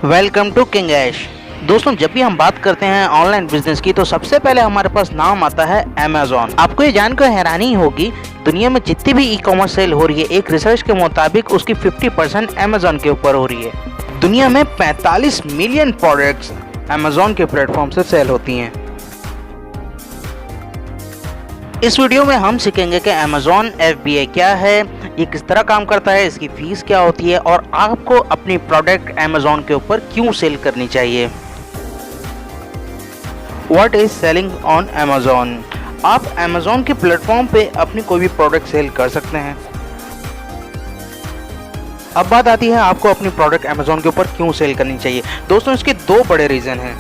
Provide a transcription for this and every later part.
Welcome to king ऐश। दोस्तों, जब भी हम बात करते हैं ऑनलाइन बिजनेस की तो सबसे पहले हमारे पास नाम आता है अमेजोन। आपको ये जानकर हैरानी होगी, दुनिया में जितनी भी ई कॉमर्स सेल हो रही है, एक रिसर्च के मुताबिक उसकी 50% अमेजोन के ऊपर हो रही है। दुनिया में 45 मिलियन प्रोडक्ट्स अमेजोन के प्लेटफॉर्म से सेल होती हैं। इस वीडियो में हम सीखेंगे कि अमेजोन FBA क्या है, ये किस तरह काम करता है, इसकी फीस क्या होती है और आपको अपनी प्रोडक्ट अमेजोन के ऊपर क्यों सेल करनी चाहिए। What is selling on Amazon. आप अमेजोन के प्लेटफॉर्म पे अपनी कोई भी प्रोडक्ट सेल कर सकते हैं। अब बात आती है आपको अपनी प्रोडक्ट अमेजोन के ऊपर क्यों सेल करनी चाहिए। दोस्तों, इसके दो बड़े रीज़न हैं।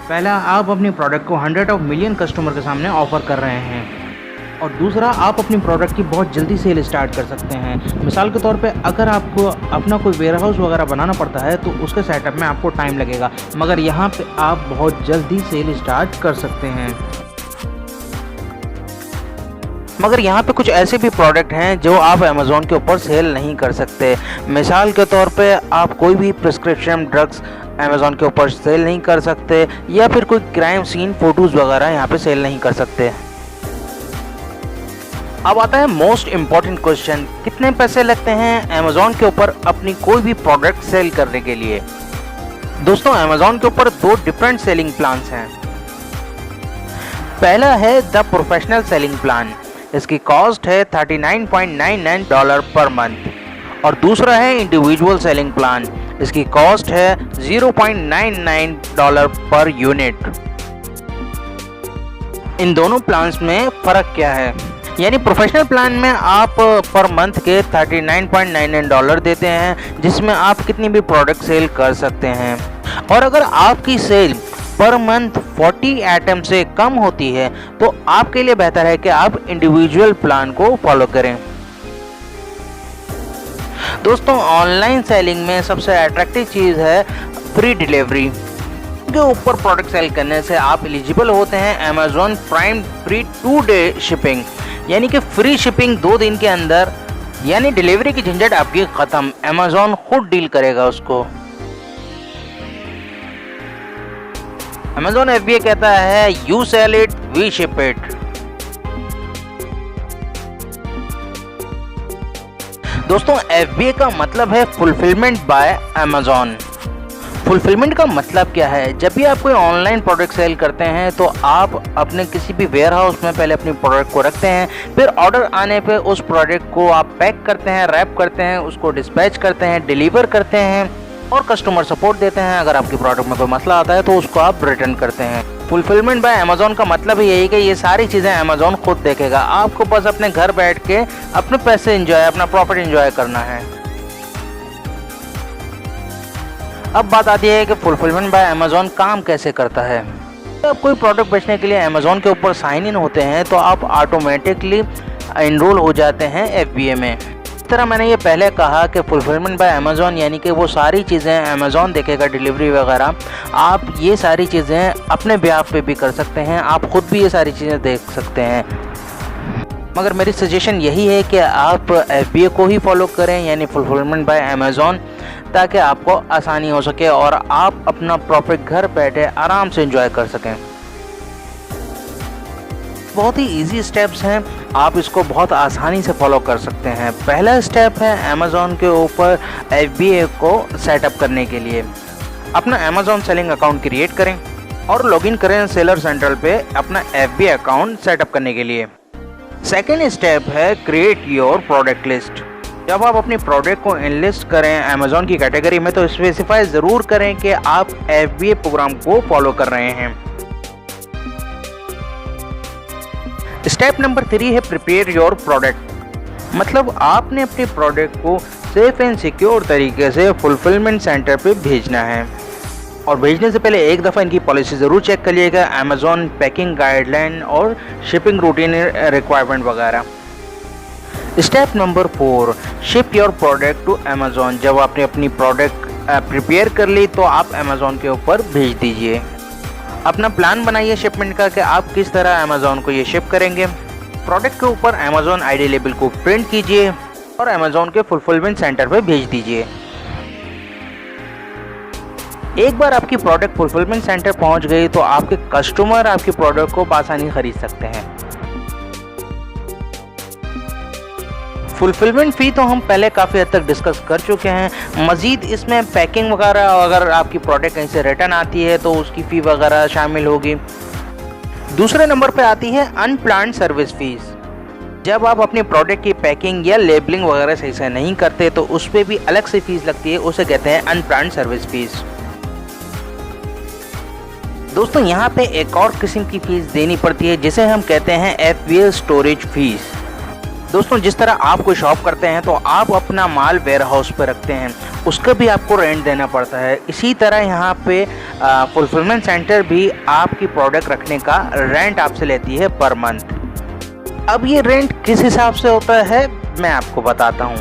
पहला, आप अपनी प्रोडक्ट को 100 ऑफ मिलियन कस्टमर के सामने ऑफर कर रहे हैं, और दूसरा, आप अपनी प्रोडक्ट की बहुत जल्दी सेल स्टार्ट कर सकते हैं। मिसाल के तौर पे अगर आपको अपना कोई वेयर हाउस वगैरह बनाना पड़ता है तो उसके सेटअप में आपको टाइम लगेगा, मगर यहाँ पे आप बहुत जल्दी सेल स्टार्ट कर सकते हैं। मगर यहाँ पे कुछ ऐसे भी प्रोडक्ट हैं जो आप अमेजोन के ऊपर सेल नहीं कर सकते। मिसाल के तौर पे आप कोई भी प्रिस्क्रिप्शन ड्रग्स अमेजोन के ऊपर सेल नहीं कर सकते, या फिर कोई क्राइम सीन फोटोज़ वगैरह यहाँ पे सेल नहीं कर सकते। अब आता है मोस्ट इम्पॉर्टेंट क्वेश्चन, कितने पैसे लगते हैं अमेजोन के ऊपर अपनी कोई भी प्रोडक्ट सेल करने के लिए। दोस्तों, अमेजोन के ऊपर दो डिफरेंट सेलिंग प्लान्स हैं। पहला है द प्रोफेशनल सेलिंग प्लान, इसकी कॉस्ट है $39.99 पर मंथ, और दूसरा है इंडिविजुअल सेलिंग प्लान, इसकी कॉस्ट है $0.99 पर यूनिट। इन दोनों प्लान्स में फ़र्क क्या है, यानी प्रोफेशनल प्लान में आप पर मंथ के $39.99 देते हैं, जिसमें आप कितनी भी प्रोडक्ट सेल कर सकते हैं, और अगर आपकी सेल पर मंथ 40 आइटम से कम होती है तो आपके लिए बेहतर है कि आप इंडिविजुअल प्लान को फॉलो करें। दोस्तों, ऑनलाइन सेलिंग में सबसे अट्रैक्टिव चीज़ है फ्री डिलीवरी के ऊपर प्रोडक्ट सेल करने से आप एलिजिबल होते हैं अमेजोन प्राइम फ्री 2-डे शिपिंग, यानी कि फ्री शिपिंग 2 दिन के अंदर, यानी डिलीवरी की झंझट आपकी खत्म, अमेजोन खुद डील करेगा उसको। अमेजोन FBA कहता है you sell it we ship it. दोस्तों, FBA का मतलब है फुलफिलमेंट बाय अमेजोन। फुलफिलमेंट का मतलब क्या है, जब भी आप कोई ऑनलाइन प्रोडक्ट सेल करते हैं तो आप अपने किसी भी वेयर हाउस में पहले अपनी प्रोडक्ट को रखते हैं, फिर ऑर्डर आने पे उस प्रोडक्ट को आप पैक करते हैं, रैप करते हैं, उसको डिस्पैच करते हैं, डिलीवर करते हैं और कस्टमर सपोर्ट देते हैं। अगर आपकी प्रोडक्ट में कोई मसला आता है तो उसको आप रिटर्न करते हैं। फुलफिलमेंट बाय अमेजोन का मतलब ही यही कि ये सारी चीज़ें अमेजोन खुद देखेगा, आपको बस अपने घर बैठ के अपने पैसे इंजॉय, अपना प्रॉफिट इंजॉय करना है। अब बात आती है कि फुलफिलमेंट बाय अमेजोन काम कैसे करता है। जब आप कोई प्रोडक्ट बेचने के लिए अमेजोन के ऊपर साइन इन होते हैं तो आप ऑटोमेटिकली इनरोल हो जाते हैं FBA में। इस तरह मैंने ये पहले कहा कि फुलफिलमेंट बाय अमेजोन यानी कि वो सारी चीज़ें अमेजोन देखेगा, डिलीवरी वगैरह, आप ये सारी चीज़ें अपने बिहाफ पे भी कर सकते हैं, आप खुद भी ये सारी चीज़ें देख सकते हैं। मगर मेरी सजेशन यही है कि आप FBA को ही फॉलो करें, यानी फुलफिलमेंट बाय अमेजोन, ताकि आपको आसानी हो सके और आप अपना प्रॉफिट घर बैठे आराम से एंजॉय कर सकें। बहुत ही इजी स्टेप्स हैं, आप इसको बहुत आसानी से फॉलो कर सकते हैं। पहला स्टेप है अमेजोन के ऊपर FBA को सेटअप करने के लिए अपना अमेजोन सेलिंग अकाउंट क्रिएट करें और लॉगिन करें सेलर सेंट्रल पे अपना FBA अकाउंट सेटअप करने के लिए। सेकेंड स्टेप है क्रिएट योर प्रोडक्ट लिस्ट। जब आप अपनी प्रोडक्ट को इनलिस्ट करें अमेजोन की कैटेगरी में तो स्पेसिफाई ज़रूर करें कि आप FBA प्रोग्राम को फॉलो कर रहे हैं। स्टेप नंबर 3 है प्रिपेयर योर प्रोडक्ट, मतलब आपने अपनी प्रोडक्ट को सेफ एंड सिक्योर तरीके से फुलफिलमेंट सेंटर पे भेजना है, और भेजने से पहले एक दफ़ा इनकी पॉलिसी ज़रूर चेक करिएगा, अमेजोन पैकिंग गाइडलाइन और शिपिंग रूटीन रिक्वायरमेंट वगैरह। Step number 4, ship your product to Amazon. जब आपने अपनी प्रोडक्ट प्रिपेयर कर ली तो आप अमेजोन के ऊपर भेज दीजिए। अपना प्लान बनाइए शिपमेंट का कि आप किस तरह अमेजोन को ये शिप करेंगे। प्रोडक्ट के ऊपर अमेजोन ID लेबल को प्रिंट कीजिए और अमेजोन के फुलफिलमेंट सेंटर पर भेज दीजिए। एक बार आपकी प्रोडक्ट फुलफिलमेंट सेंटर पहुंच गई तो आपके कस्टमर आपकी प्रोडक्ट को आसानी खरीद सकते हैं। फुलफिलमेंट फ़ी तो हम पहले काफ़ी हद तक डिस्कस कर चुके हैं। मज़ीद इसमें पैकिंग वगैरह, अगर आपकी प्रोडक्ट कहीं से रिटर्न आती है तो उसकी फ़ी वगैरह शामिल होगी। दूसरे नंबर पे आती है अनप्लान्ड सर्विस फीस। जब आप अपनी प्रोडक्ट की पैकिंग या लेबलिंग वगैरह सही से नहीं करते तो उस पर भी अलग से फीस लगती है, उसे कहते हैं अनप्लान्ड सर्विस फीस। दोस्तों यहाँ पे एक और किस्म की फ़ीस देनी पड़ती है जिसे हम कहते हैं FBA स्टोरेज फीस। दोस्तों जिस तरह आप कोई शॉप करते हैं तो आप अपना माल वेयर हाउस पर रखते हैं, उसका भी आपको रेंट देना पड़ता है। इसी तरह यहाँ पे फुलफिलमेंट सेंटर भी आपकी प्रोडक्ट रखने का रेंट आपसे लेती है पर मंथ। अब ये रेंट किस हिसाब से होता है मैं आपको बताता हूँ।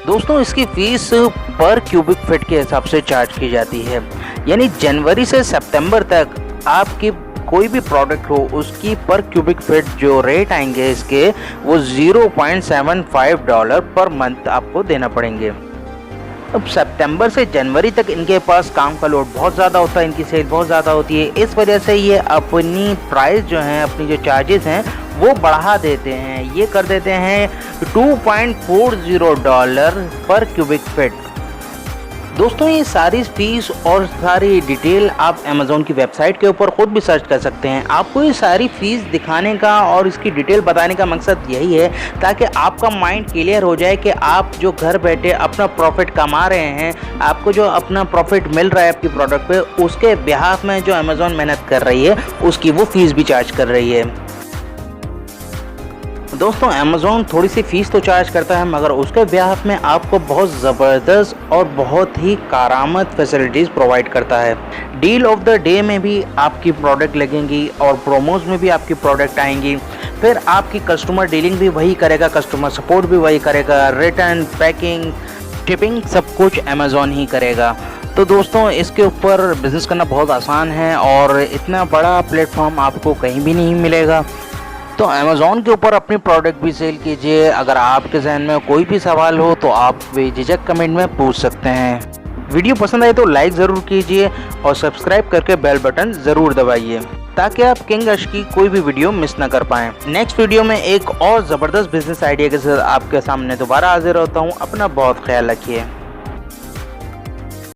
दोस्तों इसकी फीस पर क्यूबिक फीट के हिसाब से चार्ज की जाती है, यानी जनवरी से सितंबर तक आपकी कोई भी प्रोडक्ट हो उसकी पर क्यूबिक फीट जो रेट आएंगे इसके वो $0.75 पर मंथ आपको देना पड़ेंगे। अब सितंबर से जनवरी तक इनके पास काम का लोड बहुत ज़्यादा होता है, इनकी सेल बहुत ज़्यादा होती है, इस वजह से ये अपनी प्राइस जो हैं, अपनी जो चार्जेस हैं वो बढ़ा देते हैं। ये कर देते हैं $2.40 पर क्यूबिक फीट। दोस्तों ये सारी फीस और सारी डिटेल आप अमेज़ॉन की वेबसाइट के ऊपर ख़ुद भी सर्च कर सकते हैं। आपको ये सारी फीस दिखाने का और इसकी डिटेल बताने का मकसद यही है ताकि आपका माइंड क्लियर हो जाए कि आप जो घर बैठे अपना प्रॉफिट कमा रहे हैं, आपको जो अपना प्रॉफिट मिल रहा है आपकी प्रोडक्ट पे, उसके बिहाफ में जो अमेज़ॉन मेहनत कर रही है उसकी वो फीस भी चार्ज कर रही है। दोस्तों अमेज़ॉन थोड़ी सी फ़ीस तो चार्ज करता है मगर उसके बिहाफ में आपको बहुत ज़बरदस्त और बहुत ही कारामद फैसिलिटीज़ प्रोवाइड करता है। डील ऑफ द डे में भी आपकी प्रोडक्ट लगेंगी और प्रोमोज में भी आपकी प्रोडक्ट आएंगी। फिर आपकी कस्टमर डीलिंग भी वही करेगा, कस्टमर सपोर्ट भी वही करेगा, रिटर्न, पैकिंग, शिपिंग सब कुछ अमेज़ॉन ही करेगा। तो दोस्तों इसके ऊपर बिज़नेस करना बहुत आसान है और इतना बड़ा प्लेटफॉर्म आपको कहीं भी नहीं मिलेगा। तो अमेज़ॉन के ऊपर अपनी प्रोडक्ट भी सेल कीजिए। अगर आपके जहन में कोई भी सवाल हो तो आप बेझिझक कमेंट में पूछ सकते हैं। वीडियो पसंद आए तो लाइक ज़रूर कीजिए और सब्सक्राइब करके बेल बटन ज़रूर दबाइए ताकि आप किंग अर्श की कोई भी वीडियो मिस ना कर पाएँ। नेक्स्ट वीडियो में एक और ज़बरदस्त बिजनेस आइडिया के साथ आपके सामने दोबारा हाजिर होता हूँ। अपना बहुत ख्याल रखिए।